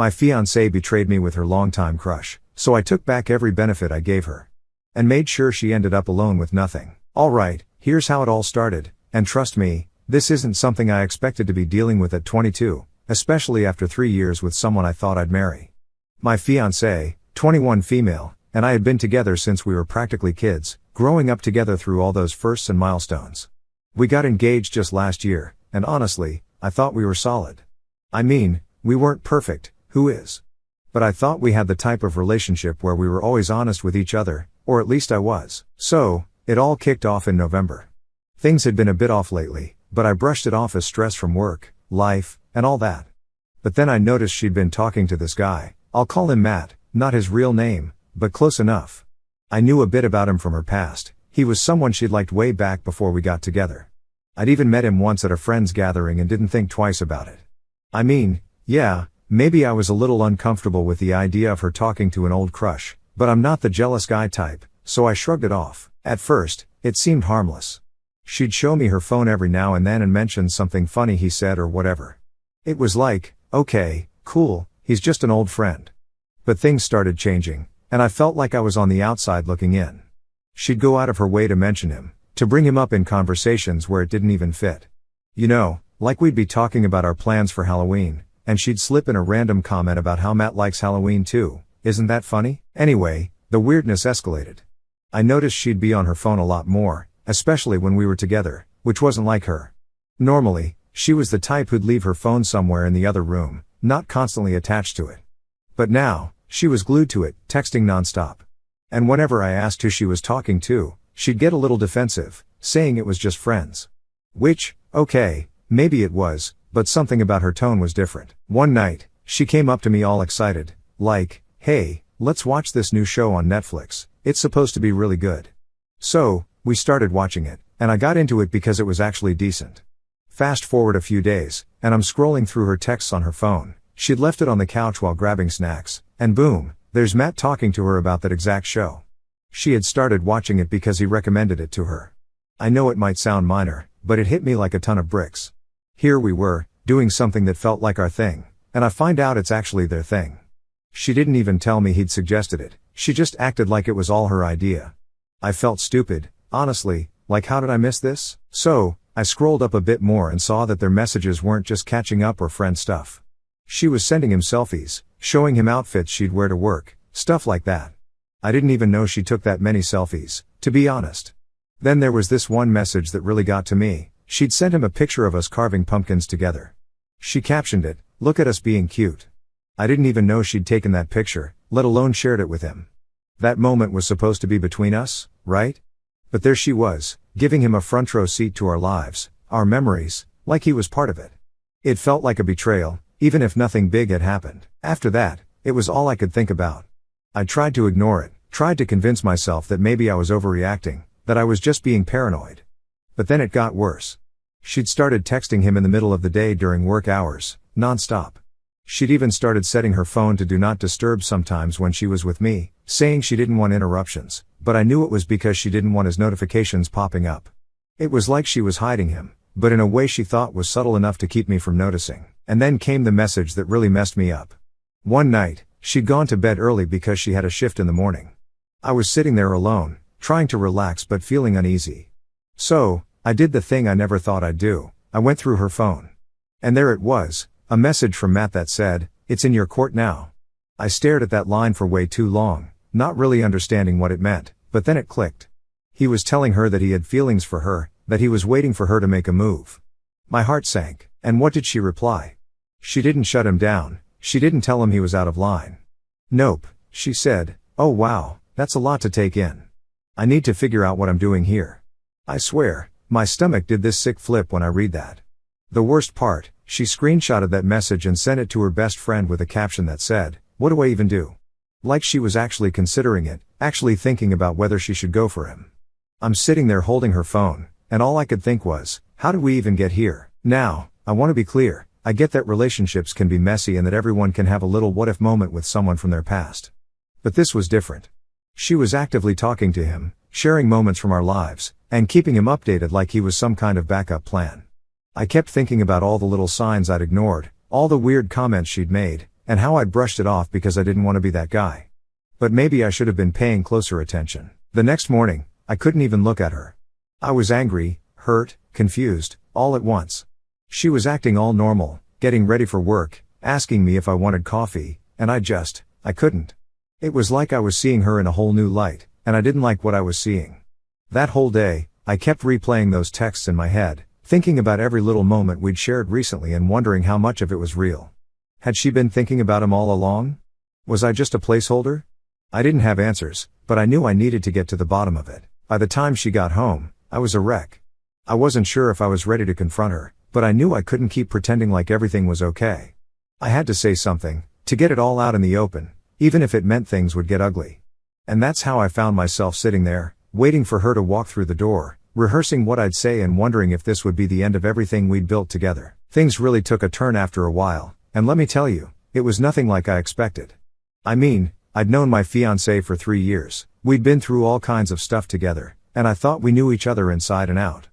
My fiancée betrayed me with her longtime crush, so I took back every benefit I gave her. And made sure she ended up alone with nothing. Alright, here's how it all started, and trust me, this isn't something I expected to be dealing with at 22, especially after 3 years with someone I thought I'd marry. My fiancée, 21 female, and I had been together since we were practically kids, growing up together through all those firsts and milestones. We got engaged just last year, and honestly, I thought we were solid. I mean, we weren't perfect, who is? But I thought we had the type of relationship where we were always honest with each other, or at least I was. So, it all kicked off in November. Things had been a bit off lately, but I brushed it off as stress from work, life, and all that. But then I noticed she'd been talking to this guy. I'll call him Matt, not his real name, but close enough. I knew a bit about him from her past. He was someone she'd liked way back before we got together. I'd even met him once at a friend's gathering and didn't think twice about it. I mean, yeah, maybe I was a little uncomfortable with the idea of her talking to an old crush, but I'm not the jealous guy type, so I shrugged it off. At first, it seemed harmless. She'd show me her phone every now and then and mention something funny he said or whatever. It was like, okay, cool, he's just an old friend. But things started changing, and I felt like I was on the outside looking in. She'd go out of her way to mention him, to bring him up in conversations where it didn't even fit. You know, like we'd be talking about our plans for Halloween, and she'd slip in a random comment about how Matt likes Halloween too. Isn't that funny? Anyway, the weirdness escalated. I noticed she'd be on her phone a lot more, especially when we were together, which wasn't like her. Normally, she was the type who'd leave her phone somewhere in the other room, not constantly attached to it. But now, she was glued to it, texting nonstop. And whenever I asked who she was talking to, she'd get a little defensive, saying it was just friends. Which, okay, maybe it was, but something about her tone was different. One night, she came up to me all excited, like, hey, let's watch this new show on Netflix, it's supposed to be really good. So, we started watching it, and I got into it because it was actually decent. Fast forward a few days, and I'm scrolling through her texts on her phone. She'd left it on the couch while grabbing snacks, and boom, there's Matt talking to her about that exact show. She had started watching it because he recommended it to her. I know it might sound minor, but it hit me like a ton of bricks. Here we were, doing something that felt like our thing, and I find out it's actually their thing. She didn't even tell me he'd suggested it, she just acted like it was all her idea. I felt stupid, honestly, like how did I miss this? So, I scrolled up a bit more and saw that their messages weren't just catching up or friend stuff. She was sending him selfies, showing him outfits she'd wear to work, stuff like that. I didn't even know she took that many selfies, to be honest. Then there was this one message that really got to me. She'd sent him a picture of us carving pumpkins together. She captioned it, "Look at us being cute." I didn't even know she'd taken that picture, let alone shared it with him. That moment was supposed to be between us, right? But there she was, giving him a front row seat to our lives, our memories, like he was part of it. It felt like a betrayal, even if nothing big had happened. After that, it was all I could think about. I tried to ignore it, tried to convince myself that maybe I was overreacting, that I was just being paranoid. But then it got worse. She'd started texting him in the middle of the day during work hours, non-stop. She'd even started setting her phone to do not disturb sometimes when she was with me, saying she didn't want interruptions, but I knew it was because she didn't want his notifications popping up. It was like she was hiding him, but in a way she thought was subtle enough to keep me from noticing. And then came the message that really messed me up. One night, she'd gone to bed early because she had a shift in the morning. I was sitting there alone, trying to relax but feeling uneasy. So, I did the thing I never thought I'd do. I went through her phone. And there it was, a message from Matt that said, "It's in your court now." I stared at that line for way too long, not really understanding what it meant, but then it clicked. He was telling her that he had feelings for her, that he was waiting for her to make a move. My heart sank. And what did she reply? She didn't shut him down, she didn't tell him he was out of line. Nope, she said, "Oh wow, that's a lot to take in. I need to figure out what I'm doing here." I swear, my stomach did this sick flip when I read that. The worst part, she screenshotted that message and sent it to her best friend with a caption that said, "What do I even do?" Like she was actually considering it, actually thinking about whether she should go for him. I'm sitting there holding her phone, and all I could think was, how did we even get here? Now, I want to be clear, I get that relationships can be messy and that everyone can have a little what if moment with someone from their past. But this was different. She was actively talking to him, sharing moments from our lives, and keeping him updated like he was some kind of backup plan. I kept thinking about all the little signs I'd ignored, all the weird comments she'd made, and how I'd brushed it off because I didn't want to be that guy. But maybe I should have been paying closer attention. The next morning, I couldn't even look at her. I was angry, hurt, confused, all at once. She was acting all normal, getting ready for work, asking me if I wanted coffee, and I couldn't. It was like I was seeing her in a whole new light, and I didn't like what I was seeing. That whole day, I kept replaying those texts in my head, thinking about every little moment we'd shared recently and wondering how much of it was real. Had she been thinking about him all along? Was I just a placeholder? I didn't have answers, but I knew I needed to get to the bottom of it. By the time she got home, I was a wreck. I wasn't sure if I was ready to confront her, but I knew I couldn't keep pretending like everything was okay. I had to say something, to get it all out in the open, even if it meant things would get ugly. And that's how I found myself sitting there, waiting for her to walk through the door, rehearsing what I'd say and wondering if this would be the end of everything we'd built together. Things really took a turn after a while, and let me tell you, it was nothing like I expected. I mean, I'd known my fiancée for 3 years, we'd been through all kinds of stuff together, and I thought we knew each other inside and out.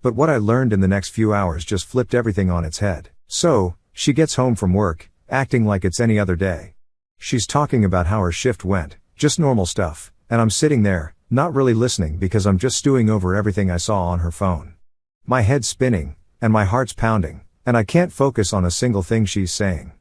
But what I learned in the next few hours just flipped everything on its head. So, she gets home from work, acting like it's any other day. She's talking about how her shift went, just normal stuff, and I'm sitting there, not really listening because I'm just stewing over everything I saw on her phone. My head's spinning, and my heart's pounding, and I can't focus on a single thing she's saying.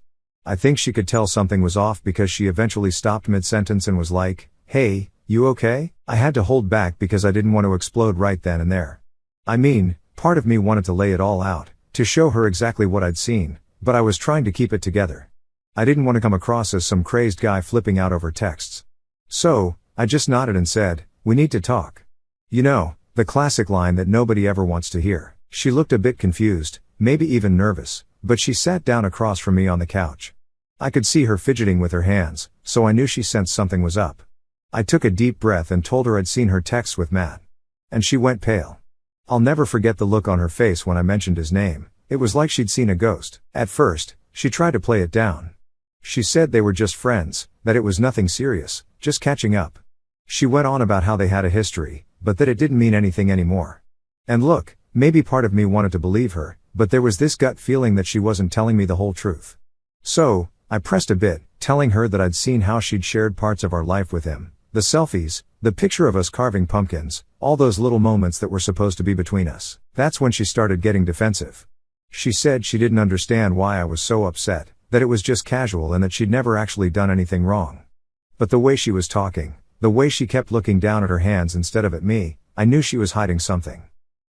I think she could tell something was off because she eventually stopped mid-sentence and was like, "Hey, you okay?" I had to hold back because I didn't want to explode right then and there. I mean, part of me wanted to lay it all out, to show her exactly what I'd seen, but I was trying to keep it together. I didn't want to come across as some crazed guy flipping out over texts. So, I just nodded and said, "We need to talk." You know, the classic line that nobody ever wants to hear. She looked a bit confused, maybe even nervous, but she sat down across from me on the couch. I could see her fidgeting with her hands, so I knew she sensed something was up. I took a deep breath and told her I'd seen her texts with Matt. And she went pale. I'll never forget the look on her face when I mentioned his name. It was like she'd seen a ghost. At first, she tried to play it down. She said they were just friends, that it was nothing serious, just catching up. She went on about how they had a history, but that it didn't mean anything anymore. And look, maybe part of me wanted to believe her, but there was this gut feeling that she wasn't telling me the whole truth. So, I pressed a bit, telling her that I'd seen how she'd shared parts of our life with him. The selfies, the picture of us carving pumpkins, all those little moments that were supposed to be between us. That's when she started getting defensive. She said she didn't understand why I was so upset, that it was just casual and that she'd never actually done anything wrong. But the way she was talking, the way she kept looking down at her hands instead of at me, I knew she was hiding something.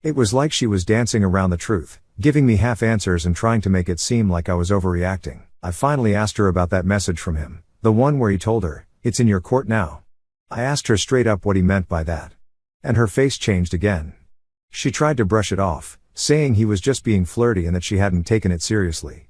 It was like she was dancing around the truth, giving me half answers and trying to make it seem like I was overreacting. I finally asked her about that message from him, the one where he told her, "It's in your court now." I asked her straight up what he meant by that. And her face changed again. She tried to brush it off, saying he was just being flirty and that she hadn't taken it seriously.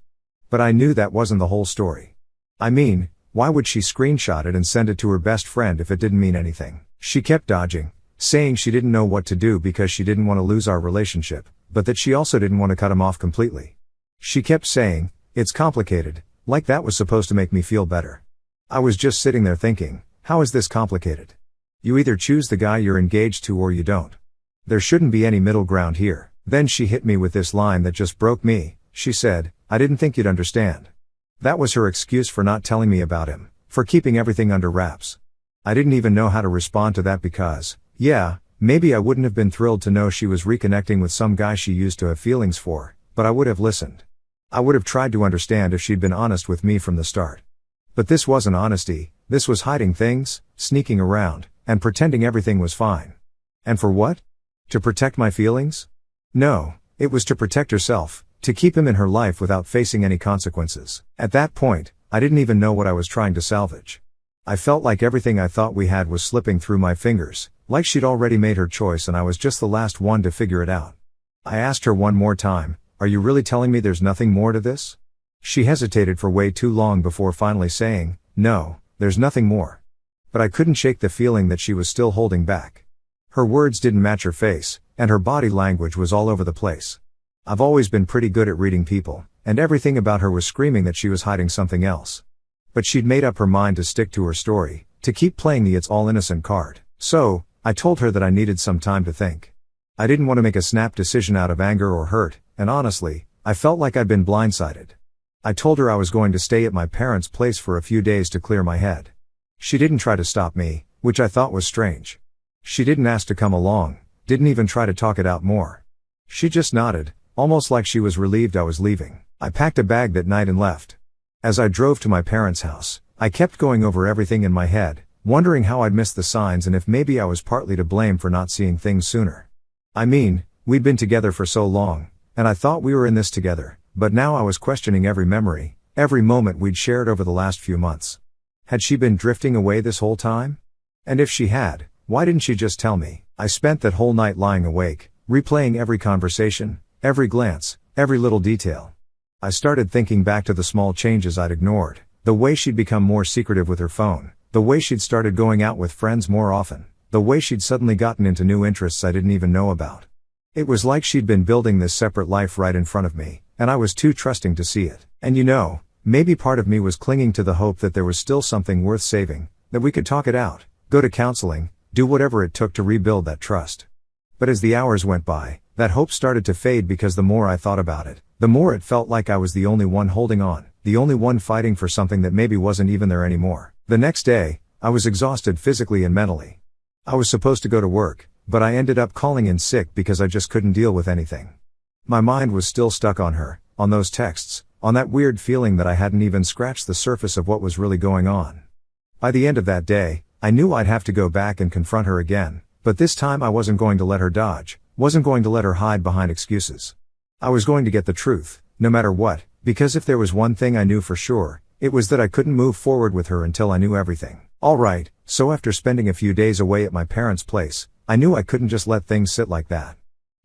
But I knew that wasn't the whole story. I mean, why would she screenshot it and send it to her best friend if it didn't mean anything? She kept dodging, saying she didn't know what to do because she didn't want to lose our relationship, but that she also didn't want to cut him off completely. She kept saying, "It's complicated," like that was supposed to make me feel better. I was just sitting there thinking, how is this complicated? You either choose the guy you're engaged to or you don't. There shouldn't be any middle ground here. Then she hit me with this line that just broke me. She said, "I didn't think you'd understand." That was her excuse for not telling me about him, for keeping everything under wraps. I didn't even know how to respond to that because, yeah, maybe I wouldn't have been thrilled to know she was reconnecting with some guy she used to have feelings for, but I would have listened. I would have tried to understand if she'd been honest with me from the start. But this wasn't honesty, this was hiding things, sneaking around, and pretending everything was fine. And for what? To protect my feelings? No, it was to protect herself, to keep him in her life without facing any consequences. At that point, I didn't even know what I was trying to salvage. I felt like everything I thought we had was slipping through my fingers, like she'd already made her choice and I was just the last one to figure it out. I asked her one more time, "Are you really telling me there's nothing more to this?" She hesitated for way too long before finally saying, "No, there's nothing more." But I couldn't shake the feeling that she was still holding back. Her words didn't match her face, and her body language was all over the place. I've always been pretty good at reading people, and everything about her was screaming that she was hiding something else. But she'd made up her mind to stick to her story, to keep playing the "it's all innocent" card. So, I told her that I needed some time to think. I didn't want to make a snap decision out of anger or hurt, and honestly, I felt like I'd been blindsided. I told her I was going to stay at my parents' place for a few days to clear my head. She didn't try to stop me, which I thought was strange. She didn't ask to come along, didn't even try to talk it out more. She just nodded, almost like she was relieved I was leaving. I packed a bag that night and left. As I drove to my parents' house, I kept going over everything in my head, wondering how I'd missed the signs and if maybe I was partly to blame for not seeing things sooner. I mean, we'd been together for so long, and I thought we were in this together, but now I was questioning every memory, every moment we'd shared over the last few months. Had she been drifting away this whole time? And if she had, why didn't she just tell me? I spent that whole night lying awake, replaying every conversation, every glance, every little detail. I started thinking back to the small changes I'd ignored, the way she'd become more secretive with her phone, the way she'd started going out with friends more often, the way she'd suddenly gotten into new interests I didn't even know about. It was like she'd been building this separate life right in front of me, and I was too trusting to see it. And maybe part of me was clinging to the hope that there was still something worth saving, that we could talk it out, go to counseling, do whatever it took to rebuild that trust. But as the hours went by, that hope started to fade because the more I thought about it, the more it felt like I was the only one holding on, the only one fighting for something that maybe wasn't even there anymore. The next day, I was exhausted physically and mentally. I was supposed to go to work, but I ended up calling in sick because I just couldn't deal with anything. My mind was still stuck on her, on those texts, on that weird feeling that I hadn't even scratched the surface of what was really going on. By the end of that day, I knew I'd have to go back and confront her again, but this time I wasn't going to let her dodge, wasn't going to let her hide behind excuses. I was going to get the truth, no matter what, because if there was one thing I knew for sure, it was that I couldn't move forward with her until I knew everything. Alright, so after spending a few days away at my parents' place, I knew I couldn't just let things sit like that.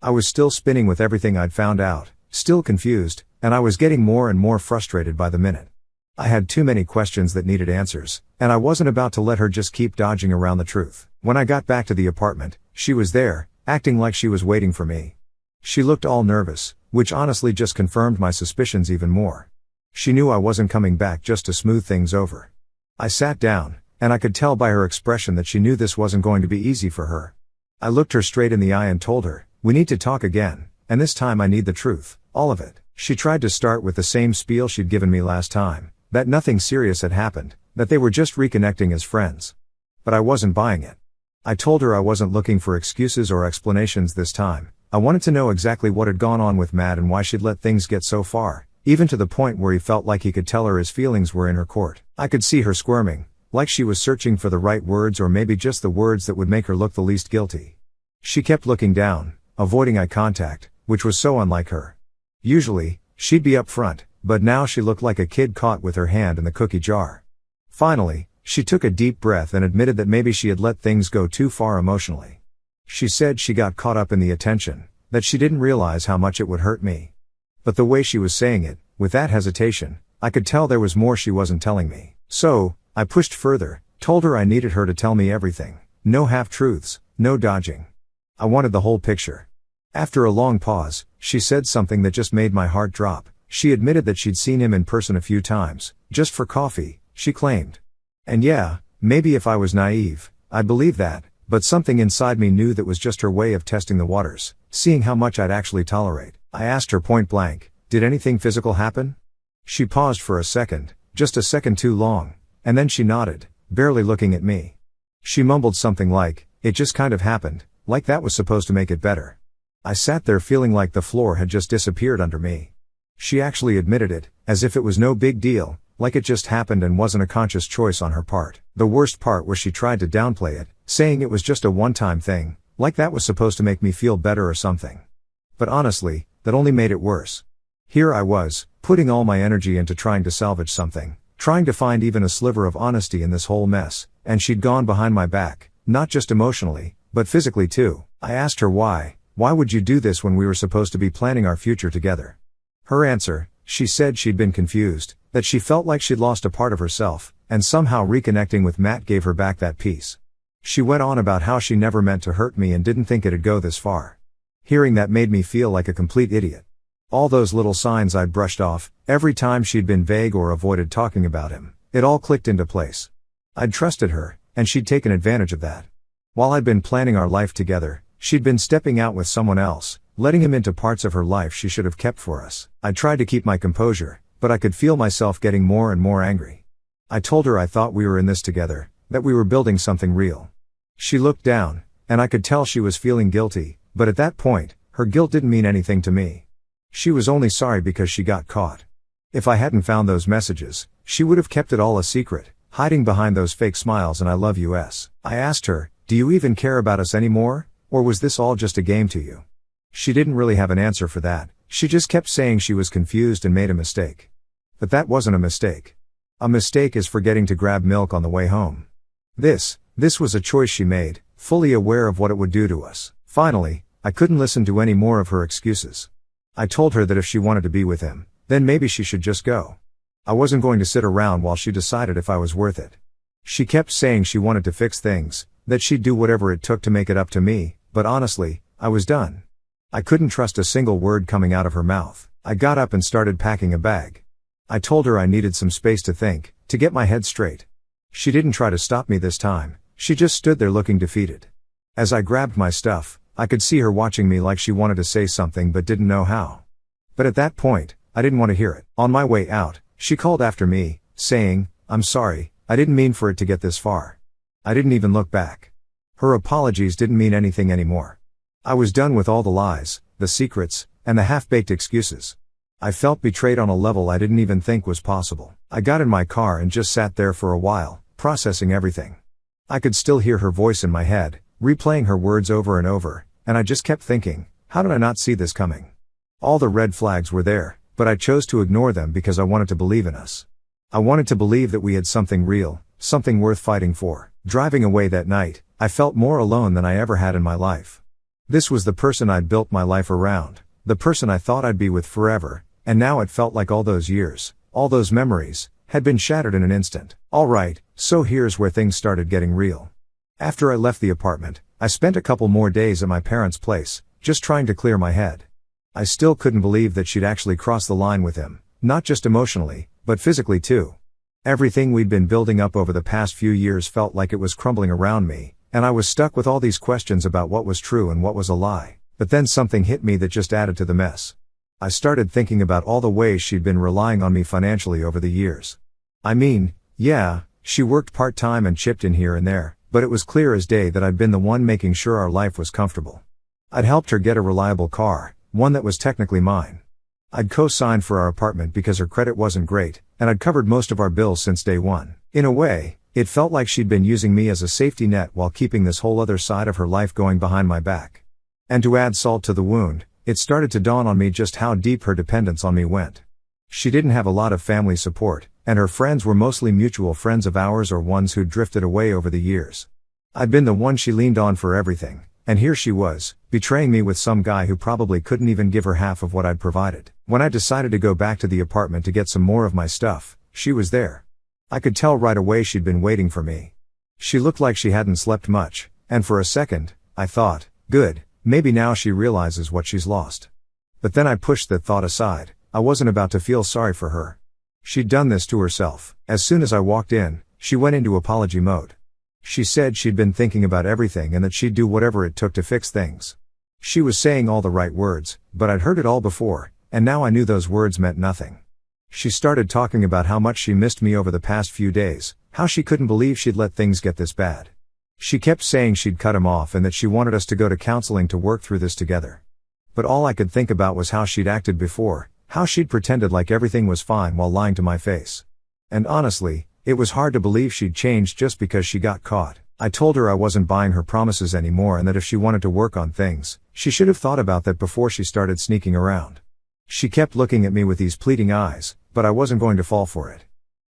I was still spinning with everything I'd found out, still confused, and I was getting more and more frustrated by the minute. I had too many questions that needed answers, and I wasn't about to let her just keep dodging around the truth. When I got back to the apartment, she was there, acting like she was waiting for me. She looked all nervous, which honestly just confirmed my suspicions even more. She knew I wasn't coming back just to smooth things over. I sat down, and I could tell by her expression that she knew this wasn't going to be easy for her. I looked her straight in the eye and told her, "We need to talk again, and this time I need the truth, all of it." She tried to start with the same spiel she'd given me last time, that nothing serious had happened, that they were just reconnecting as friends. But I wasn't buying it. I told her I wasn't looking for excuses or explanations this time. I wanted to know exactly what had gone on with Matt and why she'd let things get so far, even to the point where he felt like he could tell her his feelings were in her court. I could see her squirming, like she was searching for the right words or maybe just the words that would make her look the least guilty. She kept looking down, avoiding eye contact, which was so unlike her. Usually, she'd be up front, but now she looked like a kid caught with her hand in the cookie jar. Finally, she took a deep breath and admitted that maybe she had let things go too far emotionally. She said she got caught up in the attention, that she didn't realize how much it would hurt me. But the way she was saying it, with that hesitation, I could tell there was more she wasn't telling me. So, I pushed further, told her I needed her to tell me everything. No half-truths, no dodging. I wanted the whole picture. After a long pause, she said something that just made my heart drop. She admitted that she'd seen him in person a few times, just for coffee, she claimed. And yeah, maybe if I was naive, I'd believe that, but something inside me knew that was just her way of testing the waters, seeing how much I'd actually tolerate. I asked her point blank, "Did anything physical happen?" She paused for a second, just a second too long, and then she nodded, barely looking at me. She mumbled something like, "It just kind of happened," like that was supposed to make it better. I sat there feeling like the floor had just disappeared under me. She actually admitted it, as if it was no big deal, like it just happened and wasn't a conscious choice on her part. The worst part was she tried to downplay it, saying it was just a one-time thing, like that was supposed to make me feel better or something. But honestly, that only made it worse. Here I was, putting all my energy into trying to salvage something, trying to find even a sliver of honesty in this whole mess, and she'd gone behind my back, not just emotionally, but physically too. I asked her why would you do this when we were supposed to be planning our future together? Her answer, she said she'd been confused, that she felt like she'd lost a part of herself, and somehow reconnecting with Matt gave her back that peace. She went on about how she never meant to hurt me and didn't think it'd go this far. Hearing that made me feel like a complete idiot. All those little signs I'd brushed off, every time she'd been vague or avoided talking about him, it all clicked into place. I'd trusted her, and she'd taken advantage of that. While I'd been planning our life together, she'd been stepping out with someone else, letting him into parts of her life she should have kept for us. I tried to keep my composure, but I could feel myself getting more and more angry. I told her I thought we were in this together, that we were building something real. She looked down, and I could tell she was feeling guilty, but at that point, her guilt didn't mean anything to me. She was only sorry because she got caught. If I hadn't found those messages, she would have kept it all a secret, hiding behind those fake smiles and I love yous. I asked her, "Do you even care about us anymore, or was this all just a game to you?" She didn't really have an answer for that, she just kept saying she was confused and made a mistake. But that wasn't a mistake. A mistake is forgetting to grab milk on the way home. This was a choice she made, fully aware of what it would do to us. Finally, I couldn't listen to any more of her excuses. I told her that if she wanted to be with him, then maybe she should just go. I wasn't going to sit around while she decided if I was worth it. She kept saying she wanted to fix things, that she'd do whatever it took to make it up to me, but honestly, I was done. I couldn't trust a single word coming out of her mouth. I got up and started packing a bag. I told her I needed some space to think, to get my head straight. She didn't try to stop me this time, she just stood there looking defeated. As I grabbed my stuff, I could see her watching me like she wanted to say something but didn't know how. But at that point, I didn't want to hear it. On my way out, she called after me, saying, "I'm sorry, I didn't mean for it to get this far." I didn't even look back. Her apologies didn't mean anything anymore. I was done with all the lies, the secrets, and the half-baked excuses. I felt betrayed on a level I didn't even think was possible. I got in my car and just sat there for a while, processing everything. I could still hear her voice in my head, replaying her words over and over, and I just kept thinking, how did I not see this coming? All the red flags were there, but I chose to ignore them because I wanted to believe in us. I wanted to believe that we had something real, something worth fighting for. Driving away that night, I felt more alone than I ever had in my life. This was the person I'd built my life around, the person I thought I'd be with forever, and now it felt like all those years, all those memories, had been shattered in an instant. Alright, so here's where things started getting real. After I left the apartment, I spent a couple more days at my parents' place, just trying to clear my head. I still couldn't believe that she'd actually crossed the line with him, not just emotionally, but physically too. Everything we'd been building up over the past few years felt like it was crumbling around me, and I was stuck with all these questions about what was true and what was a lie. But then something hit me that just added to the mess. I started thinking about all the ways she'd been relying on me financially over the years. I mean, yeah, she worked part-time and chipped in here and there, but it was clear as day that I'd been the one making sure our life was comfortable. I'd helped her get a reliable car, one that was technically mine. I'd co-signed for our apartment because her credit wasn't great, and I'd covered most of our bills since day one. In a way, it felt like she'd been using me as a safety net while keeping this whole other side of her life going behind my back. And to add salt to the wound, it started to dawn on me just how deep her dependence on me went. She didn't have a lot of family support, and her friends were mostly mutual friends of ours or ones who'd drifted away over the years. I'd been the one she leaned on for everything, and here she was, betraying me with some guy who probably couldn't even give her half of what I'd provided. When I decided to go back to the apartment to get some more of my stuff, she was there. I could tell right away she'd been waiting for me. She looked like she hadn't slept much, and for a second, I thought, good, maybe now she realizes what she's lost. But then I pushed that thought aside. I wasn't about to feel sorry for her. She'd done this to herself. As soon as I walked in, she went into apology mode. She said she'd been thinking about everything and that she'd do whatever it took to fix things. She was saying all the right words, but I'd heard it all before, and now I knew those words meant nothing. She started talking about how much she missed me over the past few days, how she couldn't believe she'd let things get this bad. She kept saying she'd cut him off and that she wanted us to go to counseling to work through this together. But all I could think about was how she'd acted before, how she'd pretended like everything was fine while lying to my face. And honestly, it was hard to believe she'd changed just because she got caught. I told her I wasn't buying her promises anymore and that if she wanted to work on things, she should have thought about that before she started sneaking around. She kept looking at me with these pleading eyes, but I wasn't going to fall for it.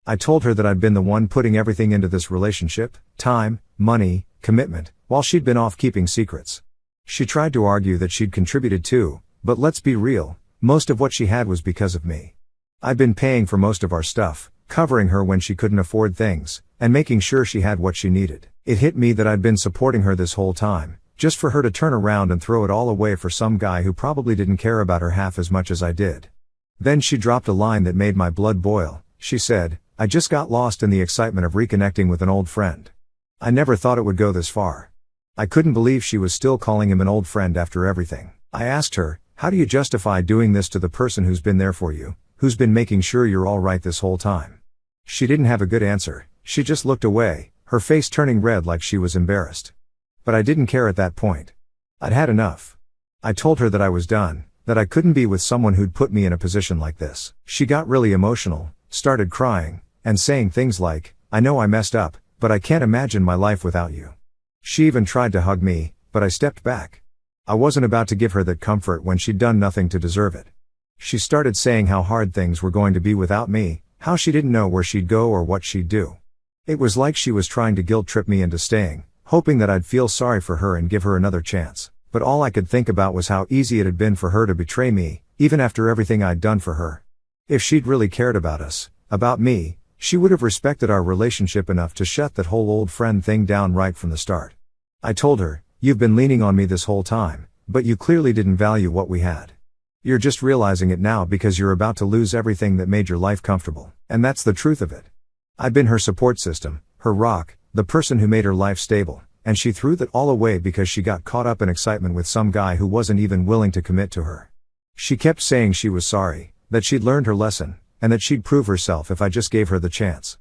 I told her that I'd been the one putting everything into this relationship, time, money, commitment, while she'd been off keeping secrets. She tried to argue that she'd contributed too, but let's be real, most of what she had was because of me. I'd been paying for most of our stuff, covering her when she couldn't afford things, and making sure she had what she needed. It hit me that I'd been supporting her this whole time, just for her to turn around and throw it all away for some guy who probably didn't care about her half as much as I did. Then she dropped a line that made my blood boil. She said, "I just got lost in the excitement of reconnecting with an old friend." I never thought it would go this far. I couldn't believe she was still calling him an old friend after everything. I asked her, "How do you justify doing this to the person who's been there for you, who's been making sure you're alright this whole time?" She didn't have a good answer, she just looked away, her face turning red like she was embarrassed. But I didn't care at that point. I'd had enough. I told her that I was done, that I couldn't be with someone who'd put me in a position like this. She got really emotional, started crying, and saying things like, "I know I messed up, but I can't imagine my life without you." She even tried to hug me, but I stepped back. I wasn't about to give her that comfort when she'd done nothing to deserve it. She started saying how hard things were going to be without me, how she didn't know where she'd go or what she'd do. It was like she was trying to guilt trip me into staying, hoping that I'd feel sorry for her and give her another chance. But all I could think about was how easy it had been for her to betray me, even after everything I'd done for her. If she'd really cared about us, about me, she would have respected our relationship enough to shut that whole old friend thing down right from the start. I told her, "You've been leaning on me this whole time, but you clearly didn't value what we had. You're just realizing it now because you're about to lose everything that made your life comfortable, and that's the truth of it." I'd been her support system, her rock, the person who made her life stable, and she threw that all away because she got caught up in excitement with some guy who wasn't even willing to commit to her. She kept saying she was sorry, that she'd learned her lesson, and that she'd prove herself if I just gave her the chance.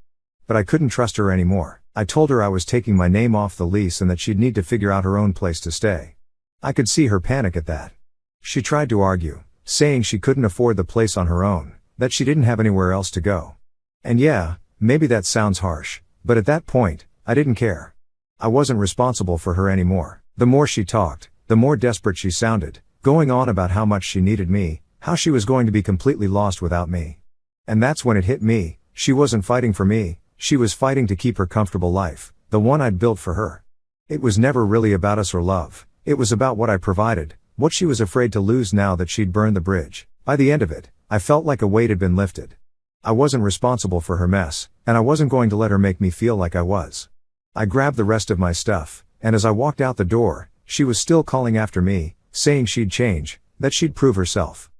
But I couldn't trust her anymore. I told her I was taking my name off the lease and that she'd need to figure out her own place to stay. I could see her panic at that. She tried to argue, saying she couldn't afford the place on her own, that she didn't have anywhere else to go. And yeah, maybe that sounds harsh, but at that point, I didn't care. I wasn't responsible for her anymore. The more she talked, the more desperate she sounded, going on about how much she needed me, how she was going to be completely lost without me. And that's when it hit me, she wasn't fighting for me, she was fighting to keep her comfortable life, the one I'd built for her. It was never really about us or love, it was about what I provided, what she was afraid to lose now that she'd burned the bridge. By the end of it, I felt like a weight had been lifted. I wasn't responsible for her mess, and I wasn't going to let her make me feel like I was. I grabbed the rest of my stuff, and as I walked out the door, she was still calling after me, saying she'd change, that she'd prove herself.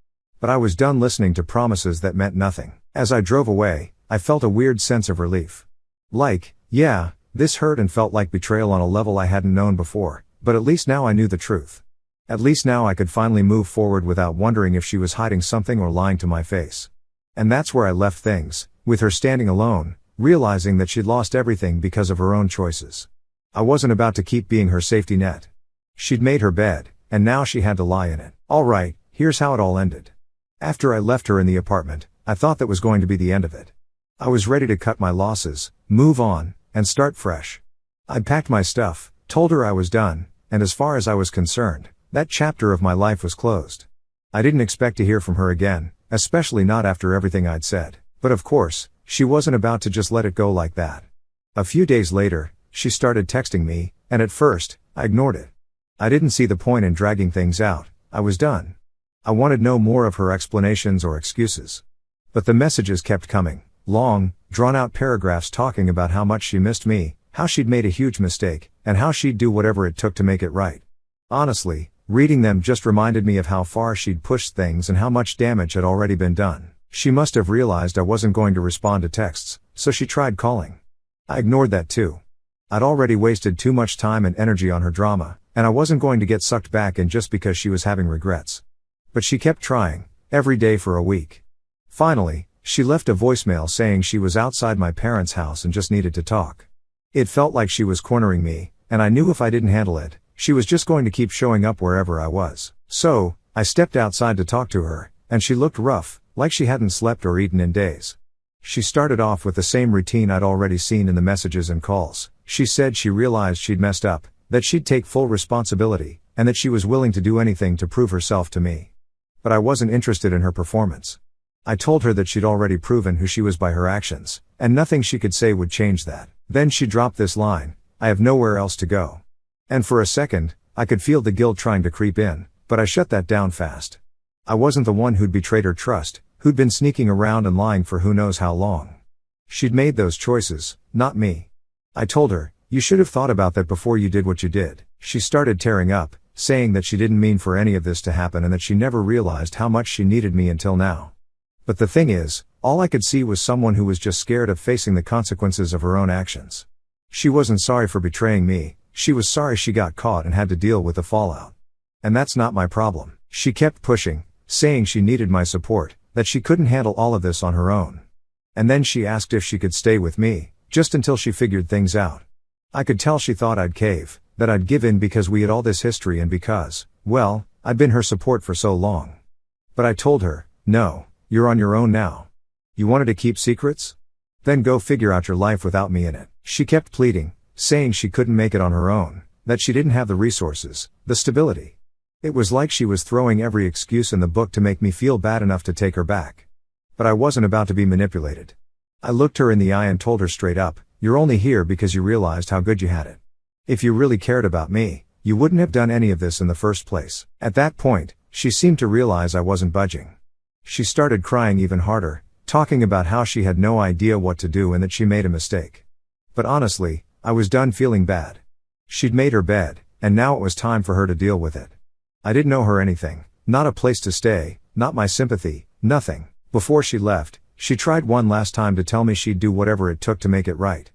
But I was done listening to promises that meant nothing. As I drove away, I felt a weird sense of relief. Like, yeah, this hurt and felt like betrayal on a level I hadn't known before, but at least now I knew the truth. At least now I could finally move forward without wondering if she was hiding something or lying to my face. And that's where I left things, with her standing alone, realizing that she'd lost everything because of her own choices. I wasn't about to keep being her safety net. She'd made her bed, and now she had to lie in it. Alright, here's how it all ended. After I left her in the apartment, I thought that was going to be the end of it. I was ready to cut my losses, move on, and start fresh. I packed my stuff, told her I was done, and as far as I was concerned, that chapter of my life was closed. I didn't expect to hear from her again, especially not after everything I'd said. But of course, she wasn't about to just let it go like that. A few days later, she started texting me, and at first, I ignored it. I didn't see the point in dragging things out, I was done. I wanted no more of her explanations or excuses. But the messages kept coming, long, drawn-out paragraphs talking about how much she missed me, how she'd made a huge mistake, and how she'd do whatever it took to make it right. Honestly, reading them just reminded me of how far she'd pushed things and how much damage had already been done. She must have realized I wasn't going to respond to texts, so she tried calling. I ignored that too. I'd already wasted too much time and energy on her drama, and I wasn't going to get sucked back in just because she was having regrets. But she kept trying, every day for a week. Finally, she left a voicemail saying she was outside my parents' house and just needed to talk. It felt like she was cornering me, and I knew if I didn't handle it, she was just going to keep showing up wherever I was. So, I stepped outside to talk to her, and she looked rough, like she hadn't slept or eaten in days. She started off with the same routine I'd already seen in the messages and calls. She said she realized she'd messed up, that she'd take full responsibility, and that she was willing to do anything to prove herself to me. But I wasn't interested in her performance. I told her that she'd already proven who she was by her actions, and nothing she could say would change that. Then she dropped this line, "I have nowhere else to go." And for a second, I could feel the guilt trying to creep in, but I shut that down fast. I wasn't the one who'd betrayed her trust, who'd been sneaking around and lying for who knows how long. She'd made those choices, not me. I told her, "You should have thought about that before you did what you did." She started tearing up, saying that she didn't mean for any of this to happen and that she never realized how much she needed me until now. But the thing is, all I could see was someone who was just scared of facing the consequences of her own actions. She wasn't sorry for betraying me, she was sorry she got caught and had to deal with the fallout. And that's not my problem. She kept pushing, saying she needed my support, that she couldn't handle all of this on her own. And then she asked if she could stay with me, just until she figured things out. I could tell she thought I'd cave, that I'd give in because we had all this history and because, well, I'd been her support for so long. But I told her, no, you're on your own now. You wanted to keep secrets? Then go figure out your life without me in it. She kept pleading, saying she couldn't make it on her own, that she didn't have the resources, the stability. It was like she was throwing every excuse in the book to make me feel bad enough to take her back. But I wasn't about to be manipulated. I looked her in the eye and told her straight up, you're only here because you realized how good you had it. If you really cared about me, you wouldn't have done any of this in the first place. At that point, she seemed to realize I wasn't budging. She started crying even harder, talking about how she had no idea what to do and that she made a mistake. But honestly, I was done feeling bad. She'd made her bed, and now it was time for her to deal with it. I didn't owe her anything, not a place to stay, not my sympathy, nothing. Before she left, she tried one last time to tell me she'd do whatever it took to make it right.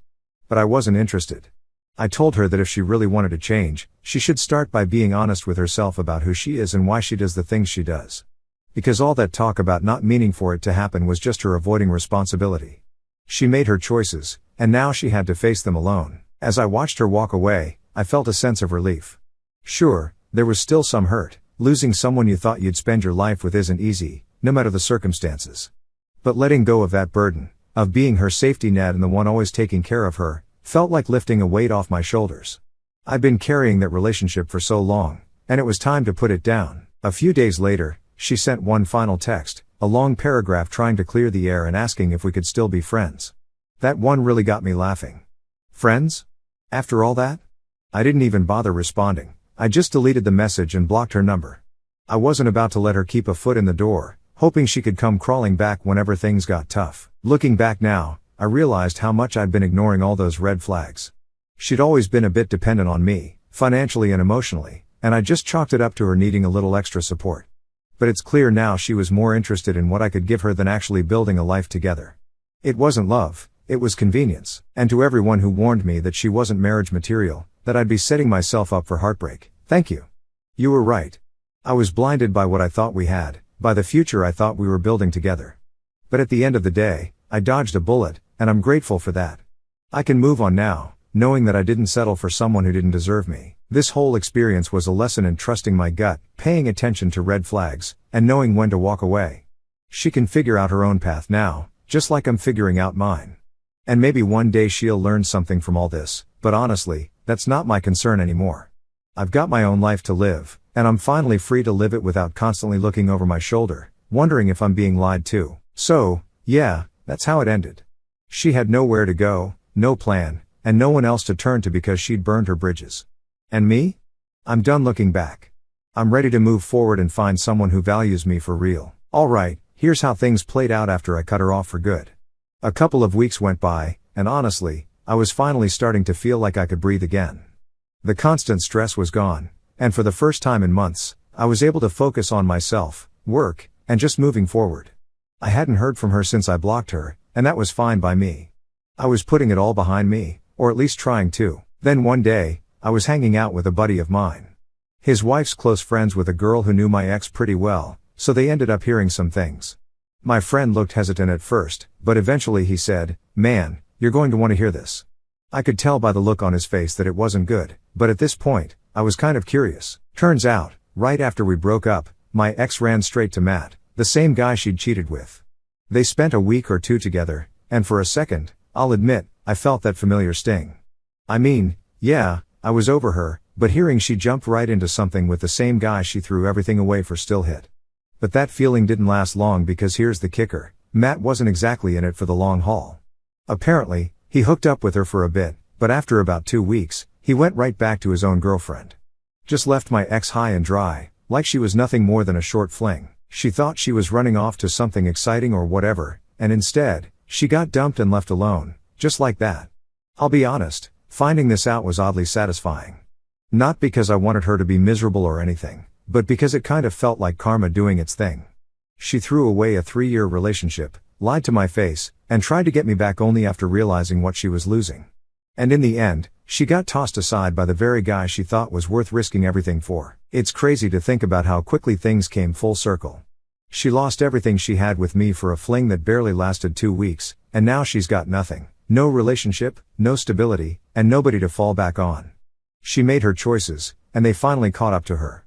But I wasn't interested. I told her that if she really wanted to change, she should start by being honest with herself about who she is and why she does the things she does. Because all that talk about not meaning for it to happen was just her avoiding responsibility. She made her choices, and now she had to face them alone. As I watched her walk away, I felt a sense of relief. Sure, there was still some hurt. Losing someone you thought you'd spend your life with isn't easy, no matter the circumstances. But letting go of that burden, of being her safety net and the one always taking care of her, felt like lifting a weight off my shoulders. I'd been carrying that relationship for so long, and it was time to put it down. A few days later, she sent one final text, a long paragraph trying to clear the air and asking if we could still be friends. That one really got me laughing. Friends? After all that? I didn't even bother responding. I just deleted the message and blocked her number. I wasn't about to let her keep a foot in the door, hoping she could come crawling back whenever things got tough. Looking back now, I realized how much I'd been ignoring all those red flags. She'd always been a bit dependent on me, financially and emotionally, and I just chalked it up to her needing a little extra support. But it's clear now she was more interested in what I could give her than actually building a life together. It wasn't love, it was convenience. And to everyone who warned me that she wasn't marriage material, that I'd be setting myself up for heartbreak, thank you. You were right. I was blinded by what I thought we had, by the future I thought we were building together. But at the end of the day, I dodged a bullet, and I'm grateful for that. I can move on now, knowing that I didn't settle for someone who didn't deserve me. This whole experience was a lesson in trusting my gut, paying attention to red flags, and knowing when to walk away. She can figure out her own path now, just like I'm figuring out mine. And maybe one day she'll learn something from all this, but honestly, that's not my concern anymore. I've got my own life to live, and I'm finally free to live it without constantly looking over my shoulder, wondering if I'm being lied to. So, yeah, that's how it ended. She had nowhere to go, no plan, and no one else to turn to because she'd burned her bridges. And me? I'm done looking back. I'm ready to move forward and find someone who values me for real. Alright, here's how things played out after I cut her off for good. A couple of weeks went by, and honestly, I was finally starting to feel like I could breathe again. The constant stress was gone, and for the first time in months, I was able to focus on myself, work, and just moving forward. I hadn't heard from her since I blocked her, and that was fine by me. I was putting it all behind me, or at least trying to. Then one day, I was hanging out with a buddy of mine. His wife's close friends with a girl who knew my ex pretty well, so they ended up hearing some things. My friend looked hesitant at first, but eventually he said, "Man, you're going to want to hear this." I could tell by the look on his face that it wasn't good, but at this point, I was kind of curious. Turns out, right after we broke up, my ex ran straight to Matt, the same guy she'd cheated with. They spent a week or two together, and for a second, I'll admit, I felt that familiar sting. I mean, yeah, I was over her, but hearing she jumped right into something with the same guy she threw everything away for still hit. But that feeling didn't last long because here's the kicker, Matt wasn't exactly in it for the long haul. Apparently, he hooked up with her for a bit, but after about 2 weeks, he went right back to his own girlfriend. Just left my ex high and dry, like she was nothing more than a short fling. She thought she was running off to something exciting or whatever, and instead, she got dumped and left alone, just like that. I'll be honest, finding this out was oddly satisfying. Not because I wanted her to be miserable or anything, but because it kind of felt like karma doing its thing. She threw away a 3-year relationship, lied to my face, and tried to get me back only after realizing what she was losing. And in the end, she got tossed aside by the very guy she thought was worth risking everything for. It's crazy to think about how quickly things came full circle. She lost everything she had with me for a fling that barely lasted 2 weeks, and now she's got nothing. No relationship, no stability, and nobody to fall back on. She made her choices, and they finally caught up to her.